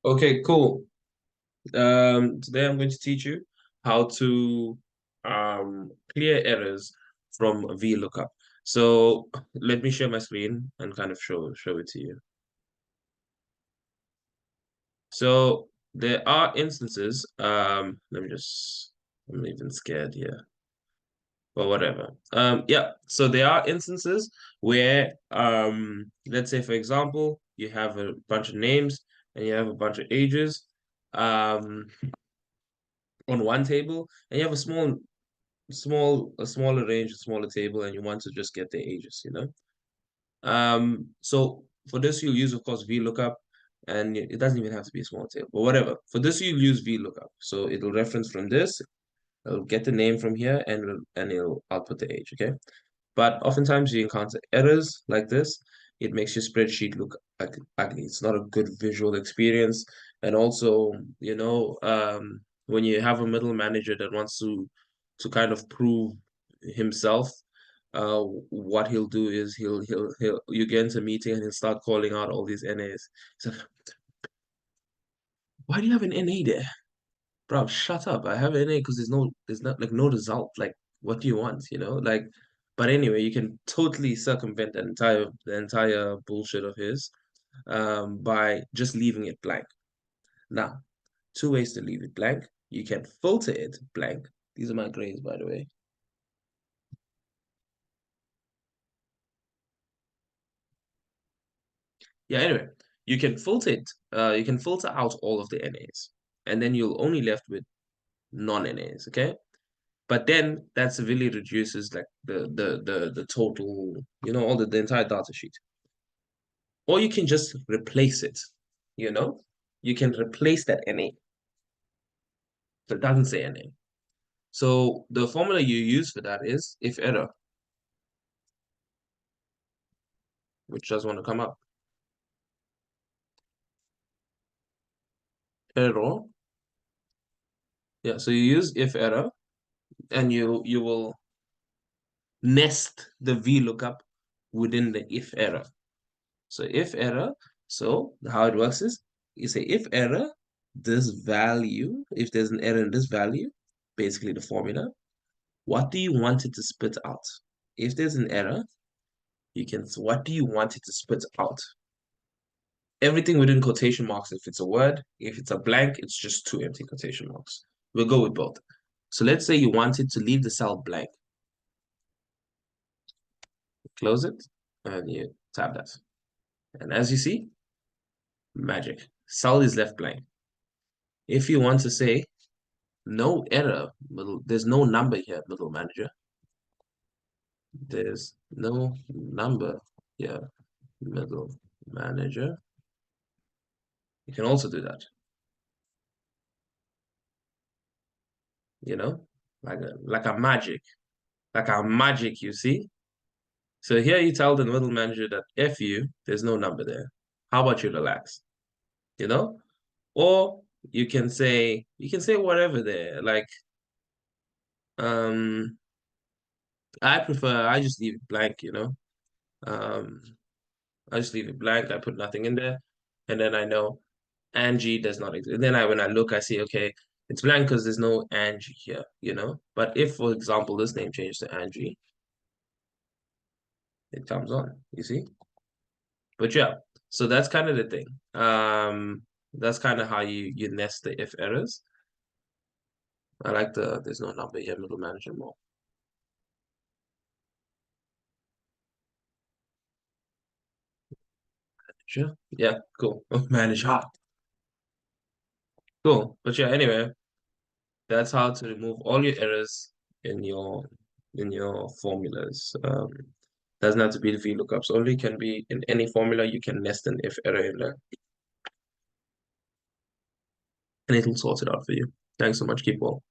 Okay, cool. Today I'm going to teach you how to clear errors from VLOOKUP. So let me share my screen and kind of show it to you. So there are instances, I'm even scared here, but whatever. Yeah, so there are instances where let's say for example, you have a bunch of names and you have a bunch of ages. Um on one table and you have a smaller range, a smaller table, and you want to just get the ages, you know. So for this you'll use, of course, VLOOKUP, and it doesn't even have to be a small table, but whatever. For this you'll use VLOOKUP. So it'll reference from this, it'll get the name from here, and it'll output the age, okay? But oftentimes you encounter errors like this. It makes your spreadsheet look ugly. It's not a good visual experience. And also, when you have a middle manager that wants to kind of prove himself, what he'll do is he'll you get into a meeting and he'll start calling out all these NAs. So, why do you have an NA there? Bro, shut up. I have an NA because there's not like no result. Like, what do you want? Like, but anyway, you can totally circumvent the entire bullshit of his by just leaving it blank. Now, two ways to leave it blank. You can filter it blank. These are my grades, by the way. Yeah, anyway, you can filter out all of the NAs, and then you'll only left with non-NAs, okay? But then that severely reduces like the total, all the entire data sheet. Or you can just replace it, you know? You can replace that NA. So it doesn't say NA. So the formula you use for that is if error, which does want to come up. Error. Yeah, so you use if error and you will nest the VLOOKUP within the if error. So if error, so how it works is you say if error, this value, if there's an error in this value, basically the formula, what do you want it to spit out? If there's an error, what do you want it to spit out? Everything within quotation marks, if it's a word, if it's a blank, it's just two empty quotation marks. We'll go with both. So let's say you wanted to leave the cell blank. Close it, and you tap that. And as you see, magic. Cell is left blank. If you want to say no error, there's no number here, middle manager. There's no number here, middle manager. You can also do that, you know, like a magic, you see? So here you tell the middle manager that F you, there's no number there. How about you relax? You know? Or you can say whatever there. Like, um, I just leave it blank, you know? Um, I just leave it blank. I put nothing in there. And then I know Angie does not exist. And then when I look, I see, okay, it's blank because there's no Angie here, you know? But if, for example, this name changes to Angie, it comes on, you see? But yeah, so that's kind of the thing. That's kind of how you nest the if errors. I like there's no number here, middle manager more. Sure. Yeah, cool. Manager. Cool. But yeah, anyway, that's how to remove all your errors in your formulas. Doesn't have to be the VLOOKUPs, only can be in any formula you can nest an if error in there. And it'll sort it out for you. Thanks so much. Keep well.